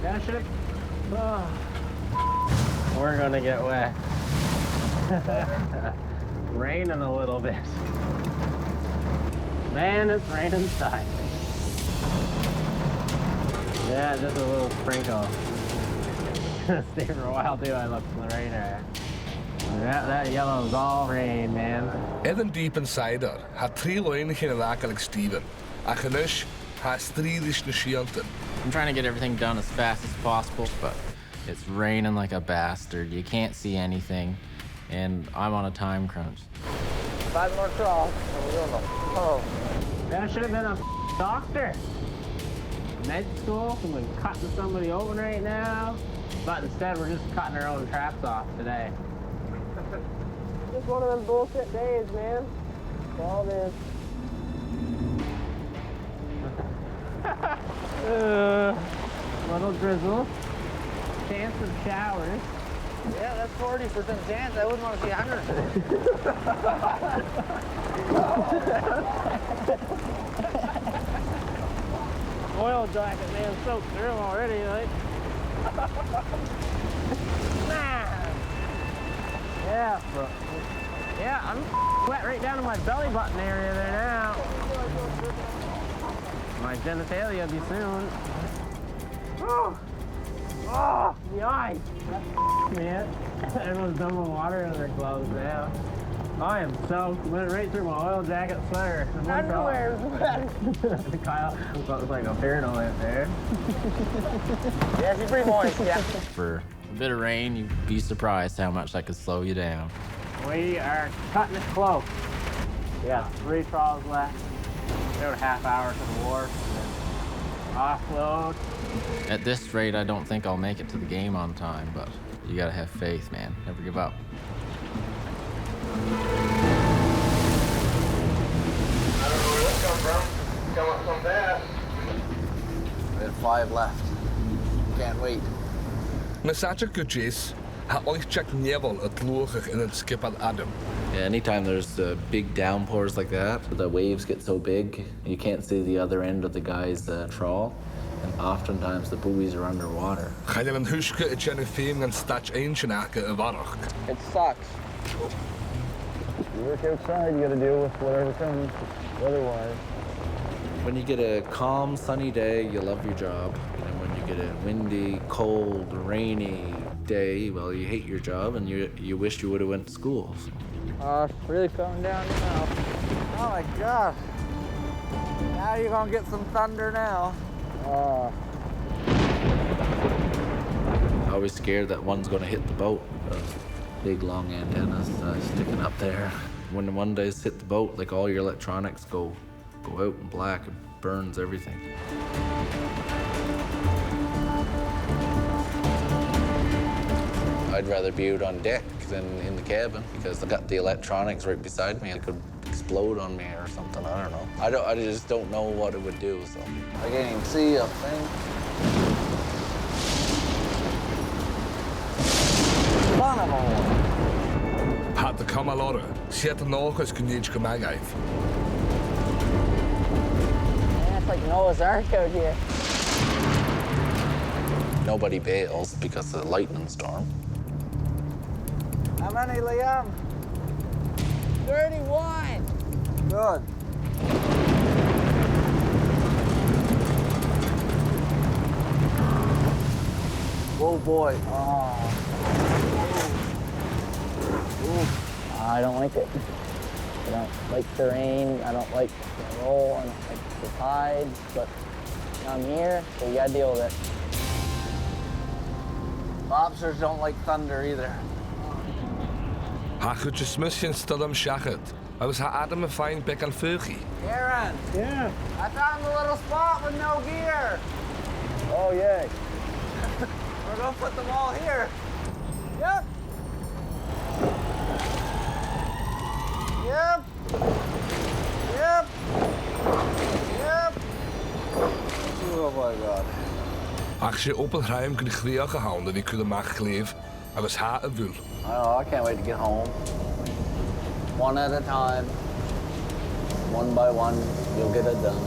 That shit. Oh. We're gonna get wet. Raining a little bit. Man, it's raining inside. Yeah, just a little sprinkle. Stay for a while too, I look from the radar. That yellow's all rain, man. Even deep inside her, had 3 lines in like Steven. Agus has 3 cinnteach. I'm trying to get everything done as fast as possible, but it's raining like a bastard. You can't see anything, and I'm on a time crunch. 5 more crawls. Oh. That should have been a doctor. Med school, and we're cutting somebody open right now. But instead, we're just cutting our own traps off today. Just one of them bullshit days, man. That's all it is. Little drizzle. Chance of showers. Yeah, that's 40% chance. I wouldn't want to see 100. Oil jacket, man, soaked through them already, like. Yeah, bro. Yeah, I'm wet right down to my belly button area there now. My genitalia will be soon. Oh, the eyes. Man, everyone's done with water in their clothes now. I am soaked. Went right through my oil jacket sweater. Underwear. Kyle looks like a paranoid there. Yeah, she's pretty moist, yeah. For a bit of rain, you'd be surprised how much that could slow you down. We are cutting it close. Yeah, 3 trawls left. About a half hour to the wharf. Offload. At this rate, I don't think I'll make it to the game on time, but you gotta have faith, man. Never give up. I don't know where this come from. Come up from there. We had 5 left. Can't wait. Na sacha gudjes, ha oich check nevel at loogig in het skip at Adam. Yeah, anytime there's big downpours like that, the waves get so big, you can't see the other end of the guy's trawl, and oftentimes the buoys are underwater. Ga je een huske het Jennifer en stach eentje naken warrig. It sucks. You work outside, you gotta deal with whatever comes weather-wise. When you get a calm, sunny day, you love your job. And when you get a windy, cold, rainy day, well, you hate your job and you wish you would have went to school. So. It's really coming down now. Oh my gosh. Now you're gonna get some thunder now. Always scared that one's gonna hit the boat. Big long antennas sticking up there. When the one does hit the boat, like all your electronics go out in black and burns everything. I'd rather be out on deck than in the cabin because I got the electronics right beside me. It could explode on me or something, I don't know. I just don't know what it would do, so. I can't even see a thing. Son of a one. Had de kamalore, zet er nog eens cinnteach magait. Man, it's like Noah's Ark out here. Nobody bails because of the lightning storm. How many, Liam? 31. Good. Whoa, boy. Oh. I don't like it. I don't like the rain. I don't like the roll. I don't like the tides. But I'm here, so you gotta deal with it. Lobsters don't like thunder either. Ha goed je smusje stadam shachet. I was ha Adam a fine pick and fuggy. Aaron! Yeah. I found a little spot with no gear. Oh, yay. We're gonna put them all here. Yep. Yep. Yep. Yep. Oh my God. Ach je op het ruim kun je gehouden die kunnen maken geleef. I was ha a wul. I can't wait to get home. One at a time. One by one, you'll get it done.